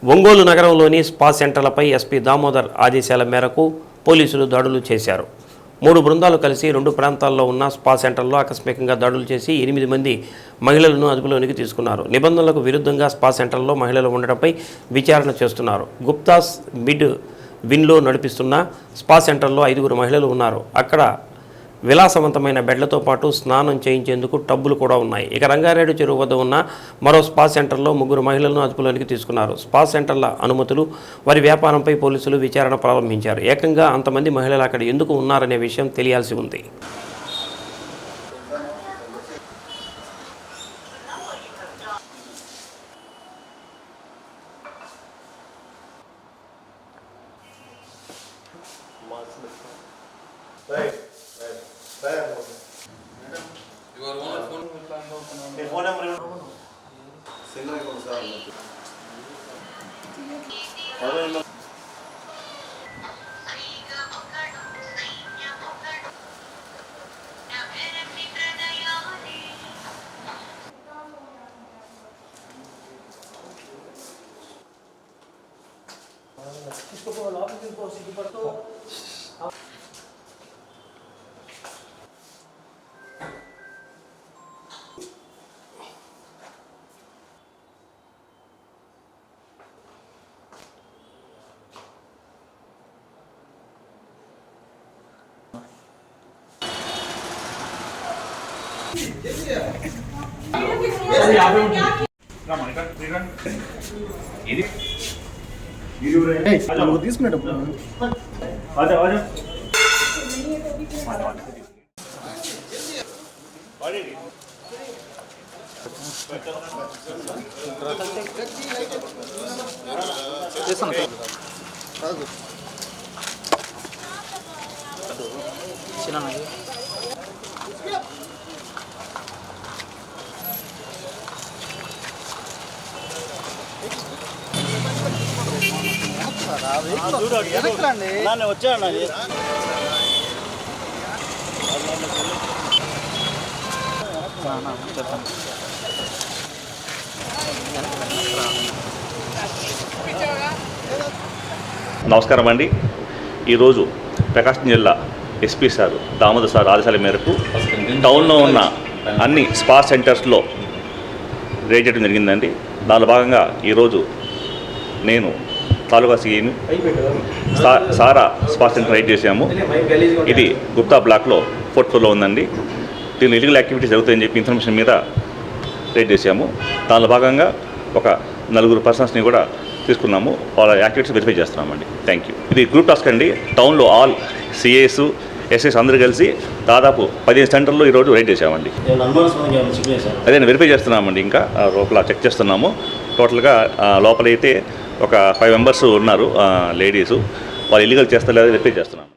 ఒంగోలు నగరంలోని spa సెంటర్లపై SP Damodar ఆదేశాల మేరకు పోలీసులు దాడులు చేశారు. 3 బృందాలు కలిసి 2 ప్రాంతాల్లో ఉన్న స్పా సెంటర్లో ఆకస్మికంగా దాడులు చేసి 8 మంది మహిళలను అదుపులోనికి తీసుకున్నారు. నిబంధనలకు విరుద్ధంగా స్పా సెంటర్లో మహిళలు ఉండడంపై విచారణ చేస్తున్నారు. గుప్తాస్ మిడ్ విన్లో నడిపిస్తున్న స్పా సెంటర్లో 5 మహిళలు ఉన్నారు. అక్కడ విలాసవంతమైన బెడ్లతో పాటు స్నానం చేయించేందుకు టబ్బులు కూడా ఉన్నాయి. ఇక రంగారెడ్డి చెరువు వద్ద ఉన్న మరో స్పా సెంటర్లో 3 మహిళలను అదుపులోనికి తీసుకున్నారు. స్పా సెంటర్ల అనుమతులు, వారి వ్యాపారంపై పోలీసులు విచారణ ప్రారంభించారు. ఏకంగా అంతమంది మహిళలు అక్కడ ఎందుకు ఉన్నారనే విషయం తెలియాల్సి ఉంది. తీసుకునేటప్పుడు వచ్చానండి. నమస్కారం అండి. ఈరోజు ప్రకాశం జిల్లా ఎస్పీ సార్ దామోదర్ సార్ ఆదేశాల మేరకు టౌన్లో ఉన్న అన్ని స్పా సెంటర్స్లో రేట్ చేయడం జరిగిందండి. దానిలో భాగంగా ఈరోజు నేను తాలూకా సీఏని సారా స్పా సెంటర్ రైడ్ చేశాము. ఇది గుప్తా బ్లాక్లో 4th ఫ్లోర్లో ఉందండి. దీనిలో ఇల్లీగల్ యాక్టివిటీస్ జరుగుతాయని చెప్పి ఇన్ఫర్మేషన్ మీద రైడ్ చేశాము. దానిలో భాగంగా ఒక 4 పర్సన్స్ని కూడా తీసుకున్నాము. వాళ్ళ యాక్టివిటీస్ వెరిఫై చేస్తున్నామండి. Thank you. ఇది గ్రూప్ టాస్క్ అండి. టౌన్లో ఆల్ సిఏస్ ఎస్ఎస్ అందరూ కలిసి దాదాపు 15 సెంటర్లో ఈరోజు రైడ్ చేసామండి. అదే వెరిఫై చేస్తున్నామండి. ఇంకా లోపల చెక్ చేస్తున్నాము. టోటల్గా లోపలైతే ఒక 5 మెంబర్స్ ఉన్నారు లేడీసు. వాళ్ళు ఇల్లీగల్ చేస్తారు లేదా వెరిఫై చేస్తున్నాం.